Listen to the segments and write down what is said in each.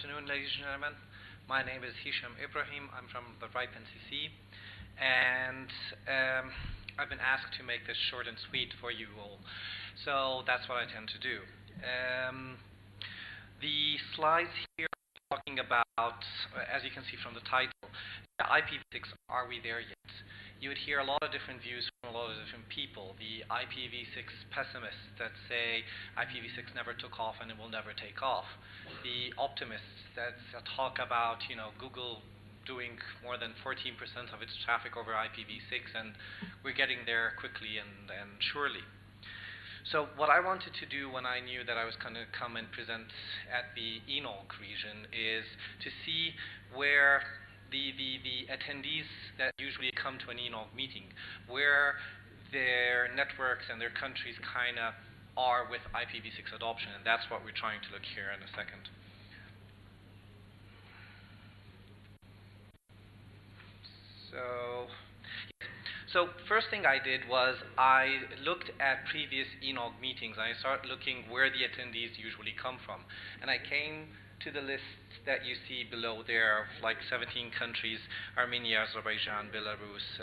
afternoon, ladies and gentlemen. My name is Hisham Ibrahim. I'm from the RIPEness, and I've been asked to make this short and sweet for you all. So that's what I tend to do. The slides here are talking about, as you can see from the title, the IPv6, are we there yet? You would hear a lot of different views from a lot of different people. The IPv6 pessimists that say IPv6 never took off and it will never take off. The optimists that talk about, Google doing more than 14% of its traffic over IPv6, and we're getting there quickly and surely. So what I wanted to do when I knew that I was going to come and present at the ENOG region is to see where the attendees that usually come to an ENOG meeting, where their networks and their countries kind of are with IPv6 adoption, and that's what we're trying to look here in a second. So first thing I did was I looked at previous ENOG meetings, and I started looking where the attendees usually come from. And I came to the list that you see below there, like 17 countries, Armenia, Azerbaijan, Belarus,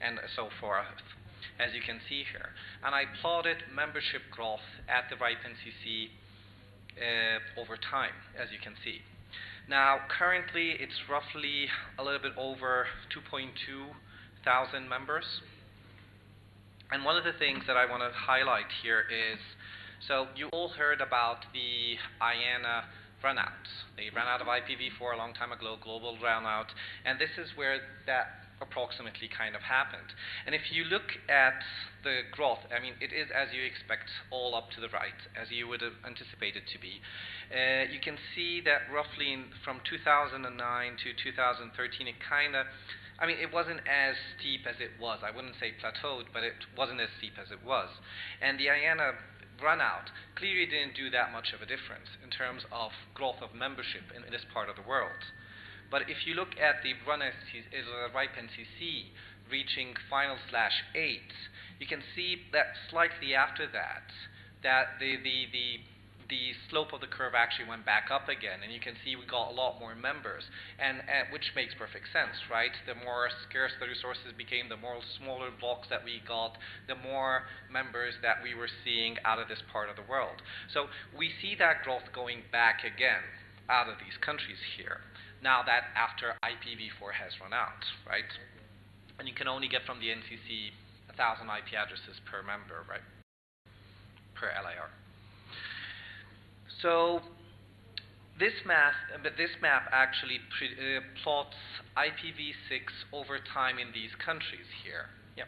and so forth, as you can see here. And I plotted membership growth at the RIPEness over time, as you can see. Now, currently, it's roughly a little bit over 2,200 members. And one of the things that I want to highlight here is, so you all heard about the IANA runout. They ran out of IPv4 a long time ago, global runout, and this is where that approximately kind of happened. And if you look at the growth, I mean, it is, as you expect, all up to the right, as you would have anticipated to be. You can see that roughly from 2009 to 2013, it kind of, I mean, it wasn't as steep as it was. I wouldn't say plateaued, but it wasn't as steep as it was. And the IANA runout clearly didn't do that much of a difference in terms of growth of membership in this part of the world. But if you look at the RIPEness reaching final/8, you can see that slightly after that, that the slope of the curve actually went back up again, and you can see we got a lot more members, and which makes perfect sense, right? The more scarce the resources became, the more smaller blocks that we got, the more members that we were seeing out of this part of the world. So we see that growth going back again out of these countries here, now that after IPv4 has run out, right? And you can only get from the NCC 1,000 IP addresses per member, right? Per LIR. So this map actually plots IPv6 over time in these countries here. Yeah.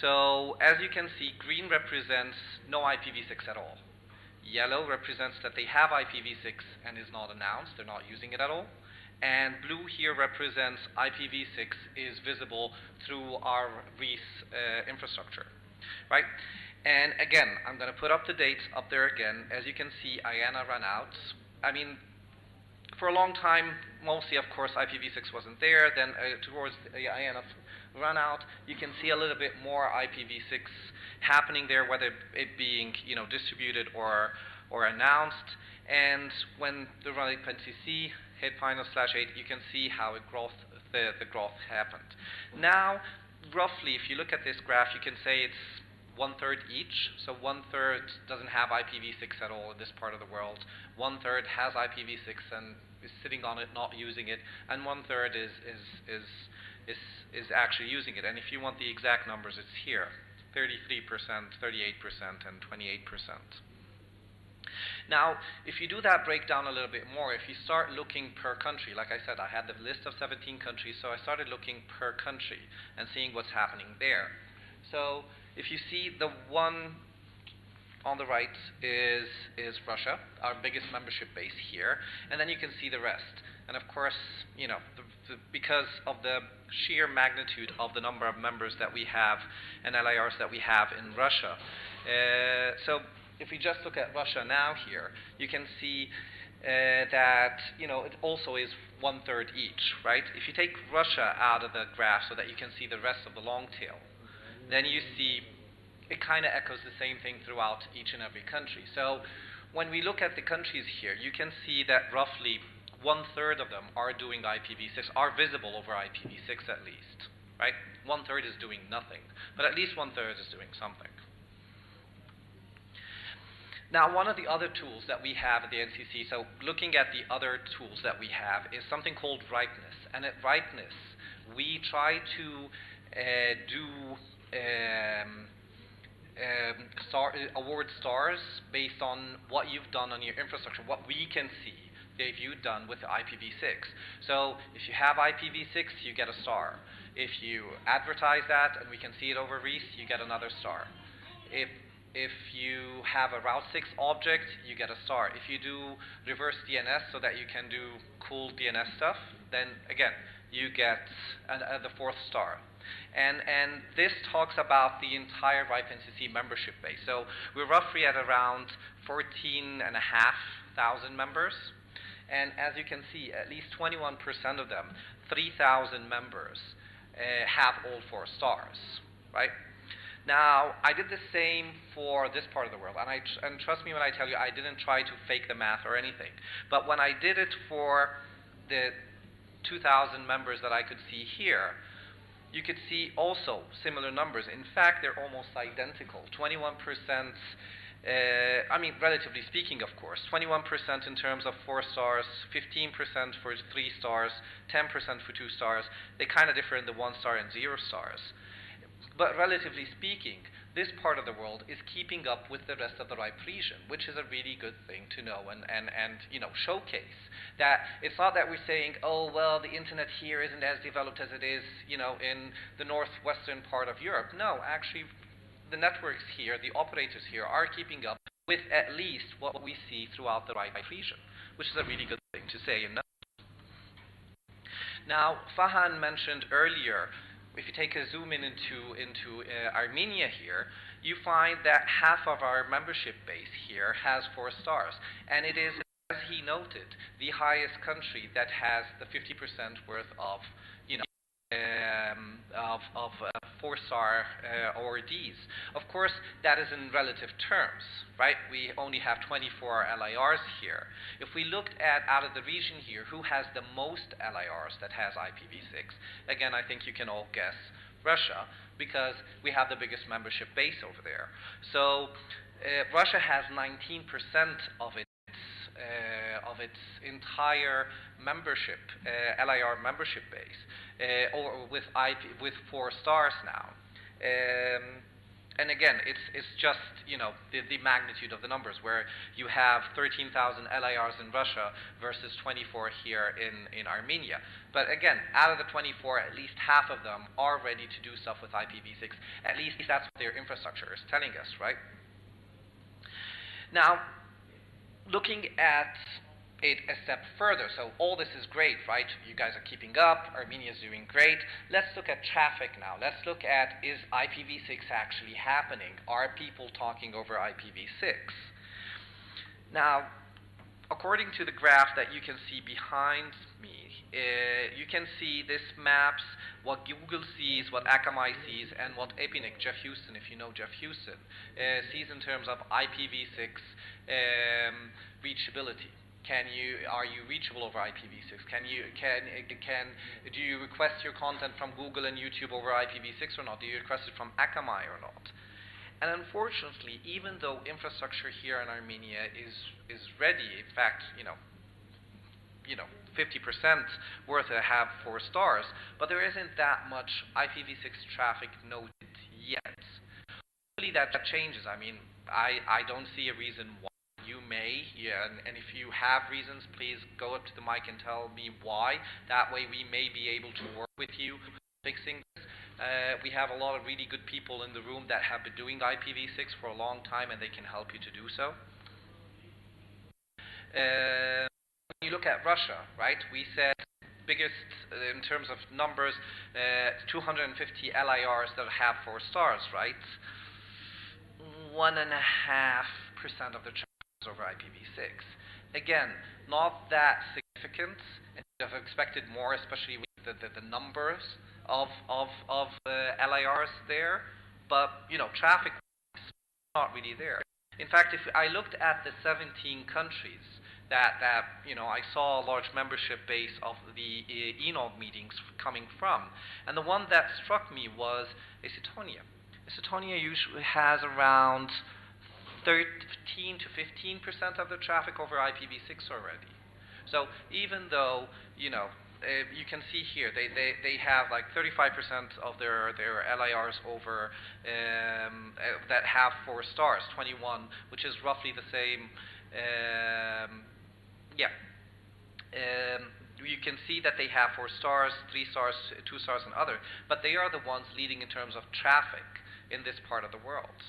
So as you can see, green represents no IPv6 at all. Yellow represents that they have IPv6 and is not announced, they're not using it at all. And blue here represents IPv6 is visible through our RIS infrastructure, right? And again, I'm going to put up the dates up there again. As you can see, IANA ran out. I mean, for a long time, mostly, of course, IPv6 wasn't there. Then towards the IANA run out, you can see a little bit more IPv6 happening there, whether it being distributed or announced. And when the RIPEness hit final/8, you can see how the growth happened. Now, roughly, if you look at this graph, you can say it's 1/3 each. So 1/3 doesn't have IPv6 at all in this part of the world. 1/3 has IPv6 and is sitting on it, not using it, and 1/3 is actually using it. And if you want the exact numbers, it's here: 33%, 38%, and 28%. Now, if you do that breakdown a little bit more, if you start looking per country, like I said, I had the list of 17 countries, so I started looking per country and seeing what's happening there. So if you see the one on the right is Russia, our biggest membership base here, and then you can see the rest. And of course, because of the sheer magnitude of the number of members that we have and LIRs that we have in Russia. So if we just look at Russia now here, you can see that it also is 1/3 each, right? If you take Russia out of the graph so that you can see the rest of the long tail, then you see it kind of echoes the same thing throughout each and every country. So when we look at the countries here, you can see that roughly 1/3 of them are doing IPv6, are visible over IPv6 at least, right? 1/3 is doing nothing, but at least 1/3 is doing something. Now, one of the other tools that we have at the NCC, so looking at the other tools that we have, is something called RIPEness. And at RIPEness, we try to award stars based on what you've done on your infrastructure, what we can see that you've done with the IPv6. So if you have IPv6, you get a star. If you advertise that and we can see it over REIS, you get another star. If you have a Route 6 object, you get a star. If you do reverse DNS so that you can do cool DNS stuff, then again, you get the 4th star. And this talks about the entire RIPENCC membership base. So we're roughly at around 14,500 members. And as you can see, at least 21% of them, 3,000 members, have all 4 stars, right? Now, I did the same for this part of the world, and trust me when I tell you, I didn't try to fake the math or anything. But when I did it for the 2,000 members that I could see here, you could see also similar numbers. In fact, they're almost identical. 21%, I mean, relatively speaking, of course, 21% in terms of 4 stars, 15% for 3 stars, 10% for 2 stars. They kind of differ in the 1 star and 0 stars. But relatively speaking, this part of the world is keeping up with the rest of the RIPE region, which is a really good thing to know and you know, showcase. That it's not that we're saying, oh, well, the internet here isn't as developed as it is, you know, in the northwestern part of Europe. No, actually, the networks here, the operators here are keeping up with at least what we see throughout the RIPE region, which is a really good thing to say and know. Now, Fahan mentioned earlier, if you take a zoom in into Armenia here, you find that half of our membership base here has 4 stars. And it is, as he noted, the highest country that has the 50% worth of, you know, of 4-star awardees. Of course, that is in relative terms, right? We only have 24 LIRs here. If we looked at, out of the region here, who has the most LIRs that has IPv6, again, I think you can all guess Russia, because we have the biggest membership base over there. So Russia has 19% of its entire membership, LIR membership base, or with 4 stars now. And again, it's just, you know, the magnitude of the numbers, where you have 13,000 LIRs in Russia versus 24 here in Armenia. But again, out of the 24, at least half of them are ready to do stuff with IPv6. At least that's what their infrastructure is telling us, right? Now, looking at it a step further, so all this is great, right? You guys are keeping up, Armenia is doing great. Let's look at traffic now. Let's look at, is IPv6 actually happening? Are people talking over IPv6? Now, according to the graph that you can see behind me, you can see this maps what Google sees, what Akamai sees, and what EPINIC, Jeff Houston, if you know Jeff Houston, sees in terms of IPv6 reachability. Are you reachable over IPv6? Do you request your content from Google and YouTube over IPv6 or not? Do you request it from Akamai or not? And unfortunately, even though infrastructure here in Armenia is ready, in fact, you know, 50% worth to have 4 stars, but there isn't that much IPv6 traffic noted yet. Hopefully that changes. I mean, I don't see a reason why. You may, yeah, and if you have reasons, please go up to the mic and tell me why. That way we may be able to work with you fixing this. We have a lot of really good people in the room that have been doing IPv6 for a long time, and they can help you to do so. When you look at Russia, right, we said biggest, in terms of numbers, 250 LIRs that have 4 stars, right? 1.5% of the traffic over IPv6. Again, not that significant. I've expected more, especially with the numbers of LIRs there. But, you know, traffic is not really there. In fact, if I looked at the 17 countries that I saw a large membership base of the ENOG meetings coming from, and the one that struck me was Estonia. Estonia usually has around 13 to 15% of their traffic over IPv6 already. So even though, you can see here, they have like 35% of their LIRs over that have 4 stars, 21, which is roughly the same. You can see that they have 4 stars, 3 stars, 2 stars, and other, but they are the ones leading in terms of traffic in this part of the world.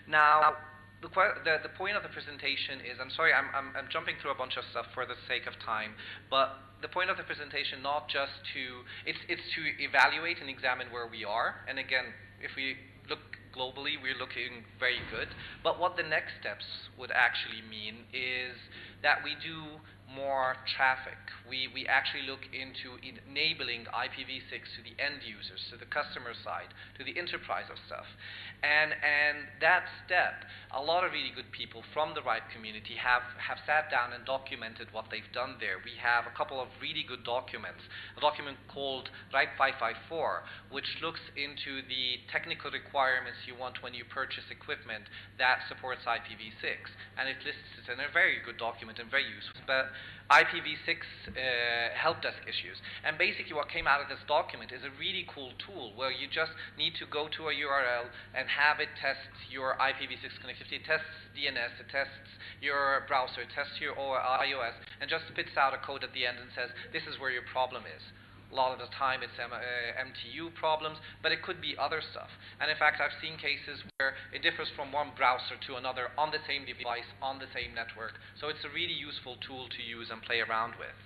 Now, the point of the presentation is, I'm sorry, I'm jumping through a bunch of stuff for the sake of time, but the point of the presentation not just it's to evaluate and examine where we are, and again, if we look globally, we're looking very good, but what the next steps would actually mean is that we do more traffic. We actually look into enabling IPv6 to the end users, to the customer side, to the enterprise of stuff. And that step, a lot of really good people from the RIPE community have sat down and documented what they've done there. We have a couple of really good documents. A document called RIPE 554, which looks into the technical requirements you want when you purchase equipment that supports IPv6. And it lists it in a very good document and very useful. But IPv6 help desk issues. And basically what came out of this document is a really cool tool where you just need to go to a URL and have it test your IPv6 connectivity. It tests DNS, it tests your browser, it tests your iOS, and just spits out a code at the end and says, this is where your problem is. A lot of the time it's MTU problems, but it could be other stuff. And in fact, I've seen cases where it differs from one browser to another on the same device, on the same network. So it's a really useful tool to use and play around with.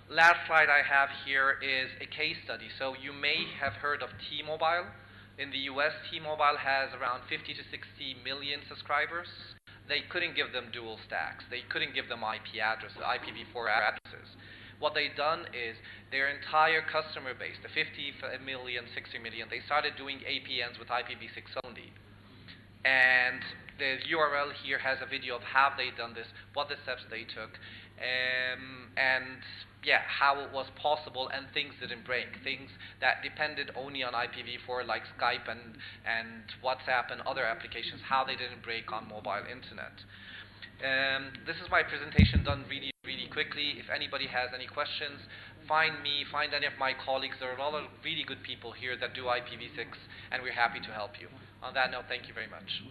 Last slide I have here is a case study. So you may have heard of T-Mobile. In the US, T-Mobile has around 50 to 60 million subscribers. They couldn't give them dual stacks. They couldn't give them IP addresses, IPv4 addresses. What they've done is their entire customer base, the 50 million, 60 million, they started doing APNs with IPv6 only. And the URL here has a video of how they done this, what the steps they took, and how it was possible, and things didn't break. Things that depended only on IPv4 like Skype and WhatsApp and other applications, how they didn't break on mobile internet. This is my presentation done really quickly. If anybody has any questions, find me, find any of my colleagues. There are a lot of really good people here that do IPv6, and we're happy to help you. On that note, thank you very much.